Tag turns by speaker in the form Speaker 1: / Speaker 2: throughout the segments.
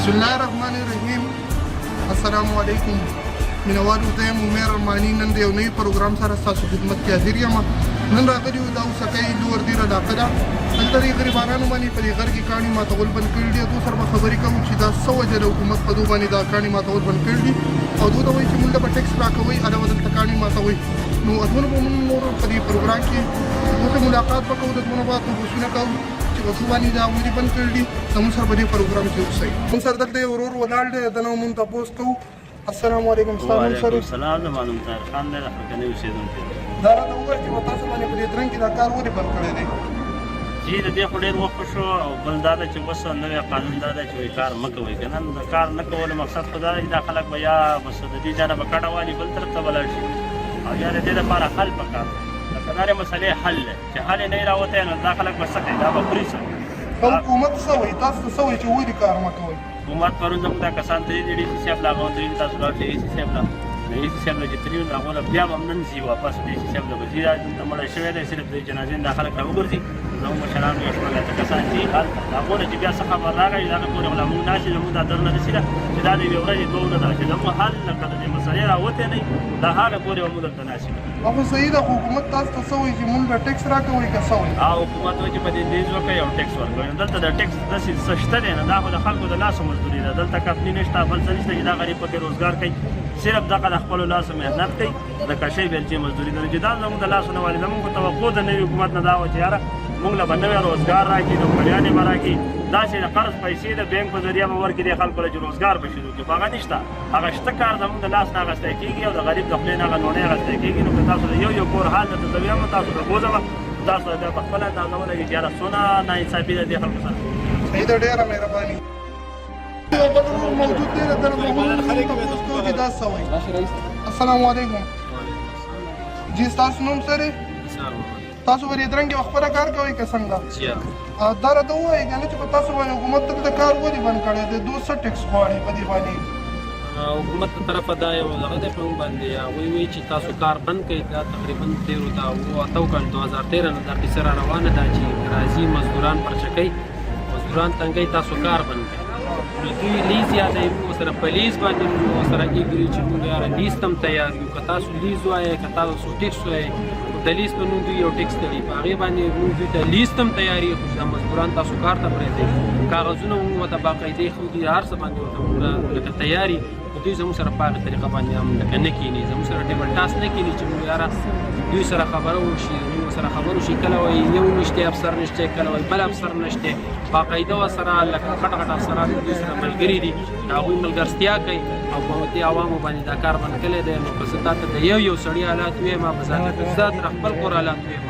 Speaker 1: بسم الله الرحمن الرحیم. السلام علیکم مینوالو، زه یم عمر ارماني. نن د یو نوي پروګرام سره ستاسو خدمت کې حاضر یم. نن راغلي یو د اوسکۍ لور ډېره علاقه ده. دلته د غریبانو باندې په دې غر کې کاڼي ماتول بند کړي دي. دوی سره به خبرې کوو چې دا څه وجه د حکومت په دوی باندې دا کاڼي ماتول بند کړي دي او دوی ته وایي چې موږ به ټیکس راکوئ، علاوه دلته کاڼي ماتوئ. نو ادونه به موږ نور په دې پروګرام کې دوی ته ملاقات وکړو، د دونه به تپوسونه کوو چې په څه باندې دا ولې بند کړي دي. زموږ سره په دې پروګرام کې اوسئ. موږ سره دلته یو ورور ولاړ دی، د نه موږ تپوس کوو. السلام علیکم.
Speaker 2: وعلیکم السلام. زما نوم طاهر خان دی، د افریقنۍ اوسېدونکی یم.
Speaker 1: دا راته ووایه چې تاسو باندې په دې درنګ کې دا کار ولې بند کړی دی؟
Speaker 2: جی د دې خو ډېر وخت شو او بل دا ده چې بس نوی قانون دا ده چې کار مه کوئ. که نه د کار نه کولو مقصد خو دا دی چې دا خلک به یا بس د دې ځایه به کډه والي بل طرف ته ولاړ شي او یا د دې دپاره حل پکار دی. لکه دا مسلې حل دی چې حل یې نه وي راوتی نو دا خلک به څه کوي، دا به خوري څه.
Speaker 1: حکومت څه وایي؟ تاسو ته څه وایي چې ولې کار مه کوئ؟
Speaker 2: حکومت پرون زموږ دا کسان ته دي ډي سي صاحب لا غوښتي دي تاسو راځئ ډي سي صاحب لا ډي سي صاحب له چې تریو هغه له بیا به هم نن ځي واپس ډي سي صاحب له به ځي دلته مړی شوی دی، صرف د جنازې دا خلک راوګرځي. زموږ مشران یو شمېر ته کسان چې هلته هغو نه چې بیا څه خبر راغی د هغه پورې غلا مونږ ناشي زموږ دا درنه داسې ده چې دا د یوې ورځې دوه ورځې ده چې زموږ حل لکه د دې مسلې راوتی نه وي دا هغه پورې به مونږ دلته ناشي.
Speaker 1: خو صحیح ده، خو حکومت تاسو ته څه وایي چې مونږ له ټیکس راکوئ که څه وایي؟
Speaker 2: حکومت وایي چې په دې لیز وکړئ او ټیکس ورکوئ. نو دلته د ټیکس داسې څه شته دی نه، دا خو د خلکو د لاسو مزدوري ده. دلته کمپني نشته، بل څه نشته چې دا غریب پکې روزګار کوي. صرف دغه د خپلو لاسو محنت کوي، د کشۍ بیلچې مزدوري ده چې دا زموږ د لاسو نه والي. زموږ خو توقع د نوي حکومت نه دا وه چې یاره موږ له به نوی روزګار راکړي، نوکریانې به راکړي، داسې د قرض پیسې د بینک په ذریعه به ورکړي دې خلکو له چې روزګار به شروع کړي. خو هغه نشته، هغه شته کار زموږ د لاس نه اخیستی کېږي او د غریب د خولې نه هغه نوڼۍ اخیستی کېږي. نو که تاسو د یو کور حال درته زه ویم تاسو ته بوځمه، تاسو ته بیا په خپله اندازه ولګي چې یاره څونه ناانصافي ده دې خلکو سره.
Speaker 1: صحیح ده، ډېره مهرباني. یو بل ورور موجود دی، د ده نه به هم تپوس کوو چې دا څه وایي. السلام علیکم. جی ستاسو نوم څه دی؟ تاسو په دې درنګ کې خپله کار کوئ که څنګه؟ دا راته ووایئ که نه چې په تاسو باندې حکومت دلته کار ولې بند کړی دی؟ دوی څه ټیکس غواړي په دې باندې؟
Speaker 3: حکومت له طرفه دا یو دغه دی په موږ باندې هغوی وایي چې تاسو کار بند کړئ. دا تقریبا تېرو ته اتو کال 2013 نه دا کیسه را روانه ده چې راځي مزدوران پرچه کوي، مزدوران تنګوي، تاسو کار بند کړئ. نو دوی لیز یادوي، موږ سره په لیز باندې موږ سره ایګري چې موږ یاره لیز ته هم تیار یو. که تاسو لیز وایئ که تاسو ټیکس وایئ، د لیز په نوم دوی یو ټیکس لري، په هغې باندې موږ دوی ته لیز ته هم تیار یو. خو چې دا مزدوران تاسو کار ته پرېږدئ، کاغذونه موږ ورته باقاعدې ښودي، هر څه باندې ورته موږ لکه تیار یي. خو دوی زموږ سره په هغې طریقه باندې هم لکه نه کښېني، زموږ سره ټیبل ټاس نه کښېني چې موږ یاره دوی سره خبره وشي. موږ سره خبره وشي، کله وایي یو نشته افسر نشته، کله وایي بل افسر نشته. باقاعده ورسره لکه غټ غټ افسران دوی سره ملګري دي، د هغوی ملګرتیا کوي او په دې عوامو باندې دا کار بند کړی دی. نو که زه تا ته د یو سړي حالات ویم، په ذات تر خپل کور حالات ویم،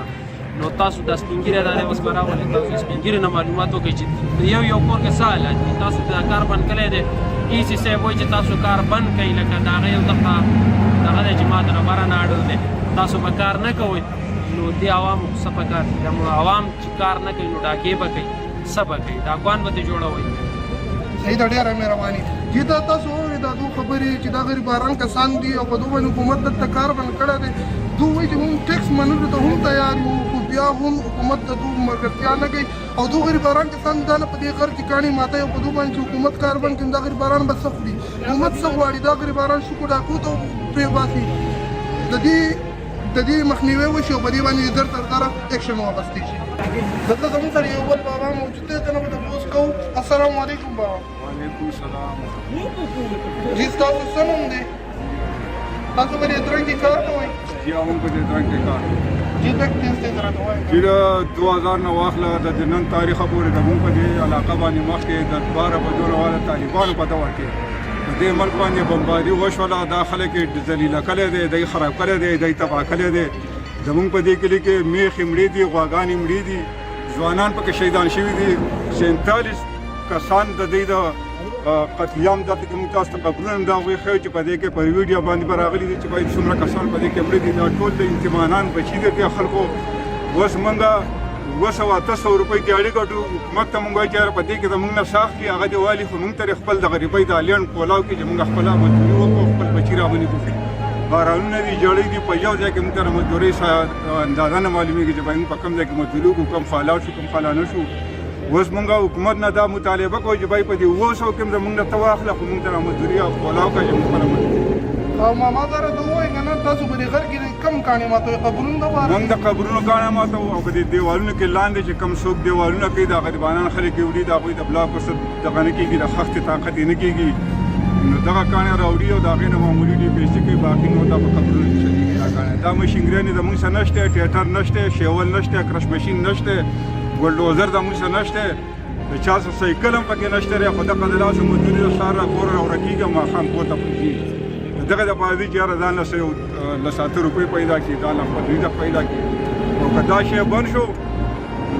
Speaker 3: نو تاسو د سپین ږیرې ادارې اوس به راولئ، تاسو د سپین ږیرې نه معلومات وکړئ چې د یو کور کې څه حالات دي. تاسو دا کار بند کړی دی. ای سی صاحب وایي چې تاسو کار بند کړئ، لکه د هغه یو دغه دی چې ما ته نه بره نه اډر دی، تاسو به کار نه کوئ. نو دې عوامو څه پکار دي؟ عوام چې کار نه کوي نو ډاکې به کوي، څه به کوي، ډاکوان به دې جوړوئ.
Speaker 1: صحیح ده، ډېره مهرباني. جی دا تاسو واورئ دا دوی خبرې چې دا غریبان کسان دي او په دوی باندې حکومت دلته کار بند کړی دی. دوی وایي چې موږ ټیکس منلو ته هم تیار یو، خو بیا هم حکومت د دوی ملګرتیا نه کوي او دوی غریبان کسان دا نه په دې غر کې کاڼي ماتوي او په دوی باندې چې حکومت کار بند کړي، دا غریبان به څه خوري؟ حکومت څه غواړي؟ دا غریبان شکو ډاکو ته پرېباسي، د دې مخنیوی وشي او په دې باندې زر تر زره ایکشن واخیستی شي. دلته زموږ سره یو بل بابا موجود دی، دنه به تپوس کوو. السلام علیکم بابا.
Speaker 4: وعلیکم السلام.
Speaker 1: جی ستاسو څه نوم دی؟ تاسو په دې درنګ کې کار کوئ؟
Speaker 4: جی موږ په دې درنګ کې کار کوو.
Speaker 1: جی لږ تیز تیز راته وایئ.
Speaker 4: چې د 2000 نه واخله د نن تاریخه پورې د موږ په دې علاقه باندې مخکې د 12 بجو والا طالبانو په دور کې په دې ملک باندې بمباري وشوله. دا خلک یې ذلیله کړی دی، دی خراب کړی دی، دی تباه کړی دی. زموږ په دې کلي کې میښې مړې دي، غواګانې مړې دي، ځوانان پکې شهیدان شوي دي. 47 کسان د دوی د قتلیام دلته کې موږ تاسو ته قبرونه هم دا هغوی ښیو چې په دې کې په ویډیو باندې به راغلي دي چې باید څومره کسان په دې کې مړه دي. دا ټول د انتمانان بچي دي دې خلکو. اوس موږ 200-800 روپۍ دیاړي ګټو، حکومت ته موږ وایو چې یاره په دې کې زموږ نه ساخ کړي، هغه دې والي، خو موږ ته خپل د غریبۍ دا لنډ کولاو کې چې موږ خپله مزدوري وکړو، خپل بچي راباندې وکړي. بارانونه دي، جړۍ دي، په یو ځای کې موږ ته د مزدورۍ اندازه نه معلومېږي چې باید موږ په کوم ځای کې مزدوري وکړو، کوم خالا شو کوم خالا نه شو. اوس مونږ حکومت نه دا مطالبه کوو چې باید په دې 200 کې زمونږ نه ته واخله خو مونږ ته را مزدوري او کولاو کوي چې موږ خپله مزدوري
Speaker 1: او ماما سره ته ووایي که نه تاسو په دې غر کې کم کاڼي ماتوئ قبرونو دپاره
Speaker 4: موږ د قبرونو کاڼه ماتوو او په دې دیوالونو کې لاندې چې کم څوک دیوالونه کوي دا غریبانان خلک یې وړي د هغوی د بلاک پر سر دغه نه کېږي د خښتې طاقت یې نه کېږي نو دغه کاڼې راوړي او د هغې نه معمولي ډېر پیسې کوي باقي نور دا په قبرونو کې چلېږي دا کاڼې دا مشینګرانې د موږ سره نشته ټیټر نشته شیول نشته کرش مشین نشته بلډوزر د موږ سره نشته د چا سره سایکل هم پکې نشته دی خو دغه د لاسو مزدوري د ښار را کور راورکېږي او ماښام کور ته پرېږي دغه دپاره دی چې یاره ځان له یو لس اته روپۍ پیدا کړي ځان له خپل رزق پیدا کړي او که دا شی بند شو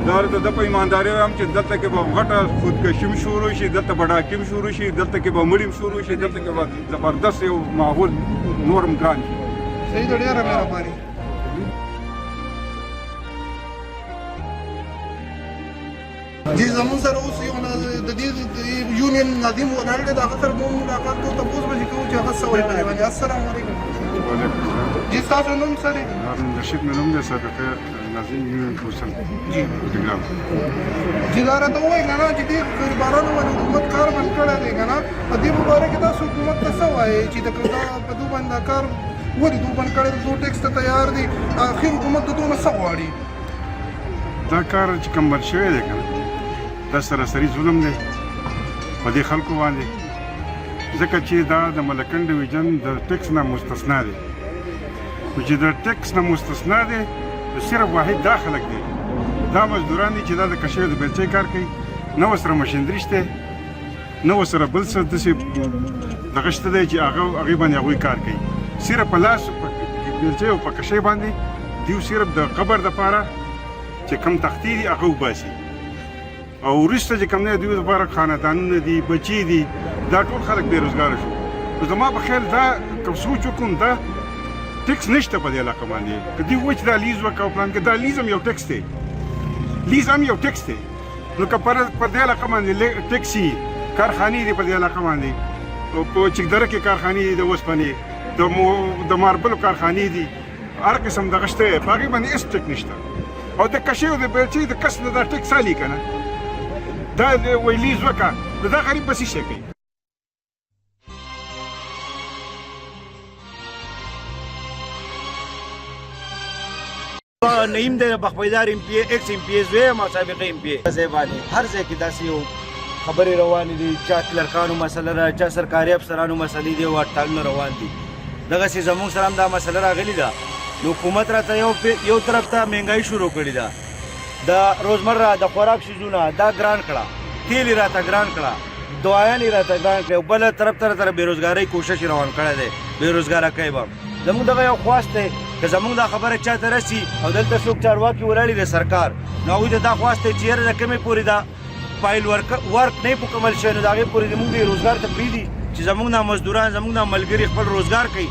Speaker 4: دا د ده په ایمانداري وایم چې دلته کې به غټه خودکشي هم شروع شي دلته به ډاکي هم شروع شي دلته کې به مړي هم شروع شي دلته کې به زبردست یو ماحول نور هم ګران شي
Speaker 1: صحیح ده ډېره مهرباني جی زمون سره اوس یو د دې یونین نظیم ولاړ دی د هغه سره به ملاقات کوو تپوس به چې کوو چې هغه څه وایي په دې باندې السلام علیکم جی ستاسو نوم څه دی
Speaker 4: رشید مې نوم دی صدقه نظیم یونین کوسل
Speaker 1: جی دا راته ووایي که نه چې دې غریبانو باندې حکومت کار بند کړی دی که نه په دې باره کې تاسو حکومت ته څه وایئ چې د په دو باندې دا کار ولې دو بند کړی دی دو ټیکس ته تیار دي اخر حکومت د دونه څه غواړي
Speaker 5: دا کار چې کوم بند شوی دی که نه دا سراسري ظلم دی په دې خلکو باندې ځکه چې دا د ملکنډ ډویژن د ټیکس نه مستثنا دی نو چې د ټیکس نه مستثنا دی نو صرف واحد دا خلک دی دا مزدوران دي چې دا د کشویو د بیلچې کار کوي نه ورسره مشینري شته نه ورسره بل څه داسې دغه شته دی چې هغې باندې هغوی کار کوي صرف په لاس په بیلچې او په کشۍ باندې دیو صرف د قبر دپاره چې کم تختې دي هغه وباسي او وروسته چې کوم دی دوی لپاره خاندانونه دي بچي دي دا ټول خلک بېروزګاره شو نو زما په خیال دا که سوچ وکړم دا ټیکس نشته په دې علاقه باندې که دوی وایي چې دا لیز وکړه پلان کې دا لیز هم یو ټیکس دی لیز هم یو ټیکس دی نو که په دې علاقه باندې ټیکس وي کارخانې دي په دې علاقه باندې په چکدره کې کارخانې دي د اوسپنې د ماربلو کارخانې دي هر قسم دغه شته په هغې باندې هېڅ ټیک نشته او د کشیو د بیلچې د کس نه دا ټیکس سالي که نه دا وایي لیز وکړه نو دا غریب به څه شی کوي
Speaker 6: نعیم دی بخپیدار ایم پی ایکس ایم پی زوی ما سابقه ایم پی ځای باندې هر ځای کې داسې یو خبرې روانې دي چا کلرکانو مسله ده چا سرکاري افسرانو مسلې دي او هړتالونه روان دي دغسې زموږ سره هم دا مسله راغلې ده نو حکومت راته یو طرف ته مهنګایي شروع کړې ده د روزمره د خوراک شیزونه دا ګران کړه تیل یې راته ګران کړه دوايان یې راته ګران کړې او بل طرف ته راته بېروزګارۍ کوشش یې روان کړی دی بېروزګاره کوي به زموږ دغه یو خواست دی که زموږ دا خبره چا ته رسي او دلته څوک چارواکي ولاړي د سرکار نو هغوی ته دا خواست دی چې یاره د کومې پورې دا فایل ورک نه یې مکمل شوی نو د هغې پورې زموږ د روزګار ته پرېږدي چې زموږ دا مزدوران زموږ دا ملګري خپل روزګار کوي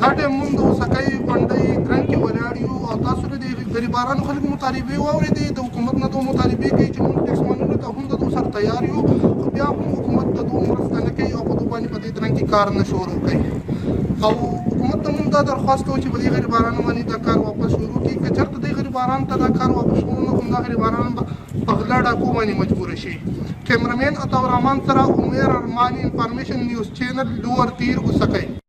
Speaker 1: دا ټایم موږ د اوسکۍ غونډۍ ګرنګ کې ولاړ یو او تاسو د غریبانو خلکو مطالبې واورېدې د حکومت نه دو مطالبې کوي چې موږ ټیکس منلو ته هم د دو سره تیار یو خو بیا هم حکومت د دو مرسته نه کوي او په دو باندې په دې ګرنګ کې کار نه شروع کوي او حکومت ته موږ دا درخواست کوو چې په دې غریبانو باندې دا کار واپس شروع کړي که چېرته دې غریبانو ته دا کار واپس شروع نه کړو دا غریبانان به په غلا ډاکو باندې مجبوره شي کیمرمین عطاء الرحمن سره عمیر ارمان انفارمیشن نیوز چینل لوور تیر اوسکۍ